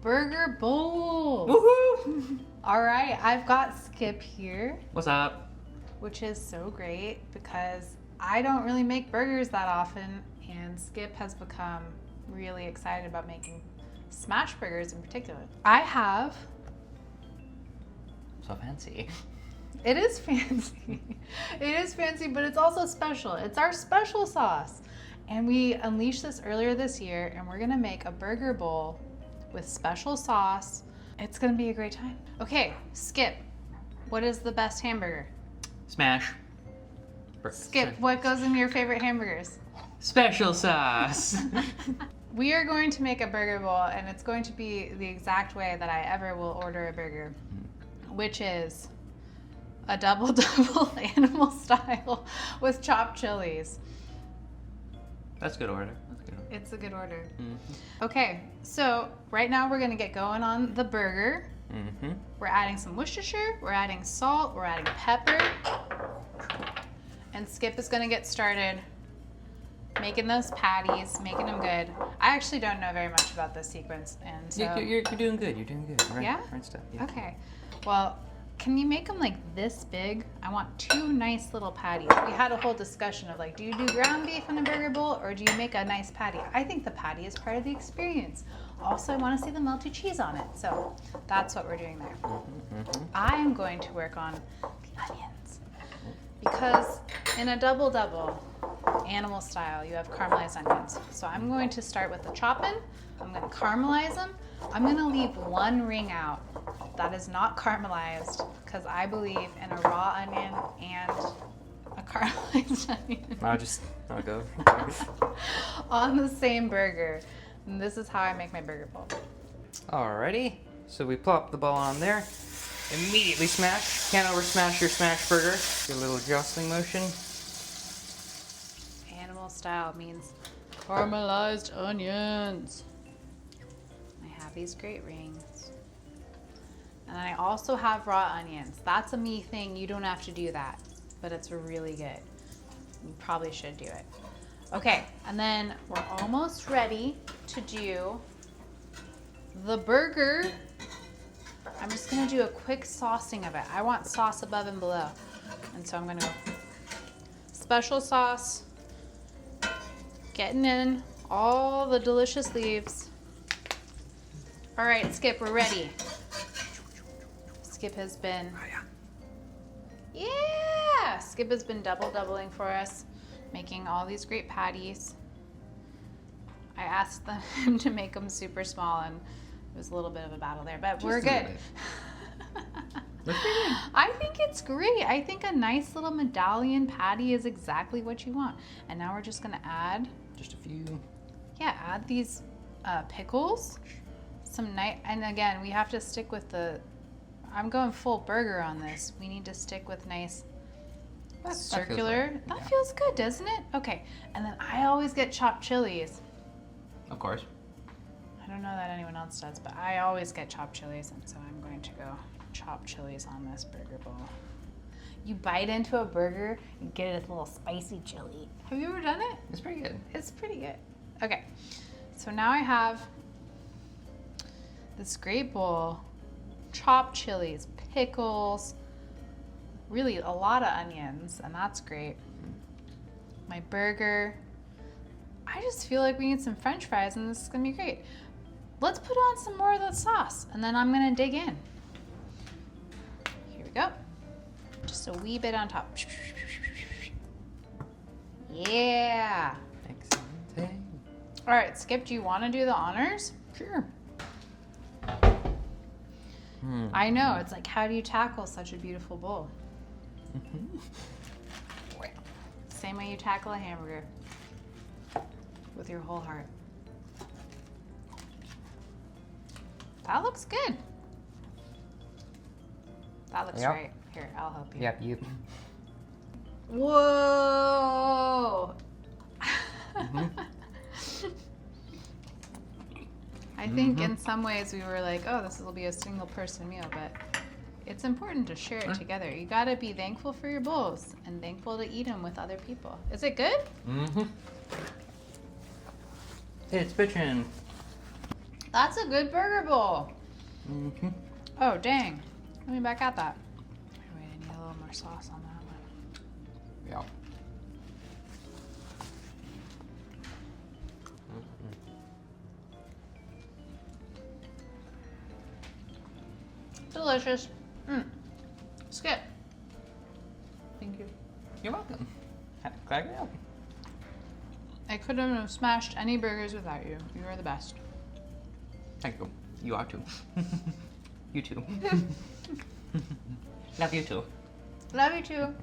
burger bowl. Woohoo! All right, I've got Skip here, What's up? which is so great because I don't really make burgers that often, and Skip has become really excited about making smash burgers in particular. I have. So fancy. It is fancy. It is fancy, but it's also special. It's our special sauce. And we unleashed this earlier this year, and we're gonna make a burger bowl with special sauce. It's gonna be a great time. Okay, Skip, what is the best hamburger? Smash. Skip, what goes in your favorite hamburgers? Special sauce. We are going to make a burger bowl, and it's going to be the exact way that I ever will order a burger, which is a double animal style with chopped chilies. That's good order. That's good order. It's a good order. Mm-hmm. Okay, so right now we're gonna get going on the burger. Mm-hmm. We're adding some Worcestershire, we're adding salt, we're adding pepper. And Skip is gonna get started making those patties, making them good. I actually don't know very much about this sequence, and so... You're doing good. You're doing good. Right, Yeah? Right stuff. Yeah. Okay, well, can you make them like this big? I want 2 nice little patties. We had a whole discussion of like, do you do ground beef in a burger bowl or do you make a nice patty? I think the patty is part of the experience. Also, I want to see the melty cheese on it. So that's what we're doing there. Mm-hmm. I am going to work on the onions because in a double-double animal style, you have caramelized onions. So I'm going to start with the chopping. I'm going to caramelize them. I'm going to leave 1 ring out that is not caramelized because I believe in a raw onion and a caramelized onion I'll go. on the same burger. And this is how I make my burger bowl. Alrighty. So we plop the ball on there. Immediately smash. Can't over smash your smash burger. Do a little jostling motion. Animal style means caramelized onions. I have these great rings. And I also have raw onions. That's a me thing. You don't have to do that, but it's really good. You probably should do it. Okay, and then we're almost ready to do the burger. I'm just gonna do a quick saucing of it. I want sauce above and below. And so I'm gonna go special sauce, getting in all the delicious leaves. All right, Skip, we're ready. Skip has been, yeah, Skip has been doubling for us, making all these great patties. I asked him to make them super small, and it was a little bit of a battle there, but we're good. I think it's great. I think a nice little medallion patty is exactly what you want. And now we're just gonna add, Just a few. yeah, add these pickles. Some nice, and again, we have to stick with the, I'm going full burger on this. We need to stick with nice circular. That feels good, doesn't it? Okay, and then I always get chopped chilies. Of course. I don't know that anyone else does, but I always get chopped chilies, and so I'm going to go chop chilies on this burger bowl. You bite into a burger and get a little spicy chili. Have you ever done it? It's pretty good. It's pretty good. Okay, so now I have this great bowl, chopped chilies, pickles, really a lot of onions, and that's great. My burger. I just feel like we need some French fries, and this is gonna be great. Let's put on some more of the sauce, and then I'm gonna dig in. Here we go. Just a wee bit on top. Yeah. Excellent. All right, Skip, do you want to do the honors? Sure. I know, it's like, how do you tackle such a beautiful bowl? Same way you tackle a hamburger. With your whole heart. That looks good. That looks Yep. right. Here, I'll help you. Yep, you. Whoa! I think in some ways we were like, oh, this will be a single person meal, but it's important to share it together. You gotta be thankful for your bowls and thankful to eat them with other people. Is it good? Mm-hmm. It's Bitchin. That's a good burger bowl. Mm-hmm. Oh, dang. Let me back at that. Wait, I need a little more sauce on that one. Yeah. Delicious. Skip. Thank you. You're welcome. Glad you help. I couldn't have smashed any burgers without you. You are the best. Thank you. You are too. You too. Love you too. Love you too.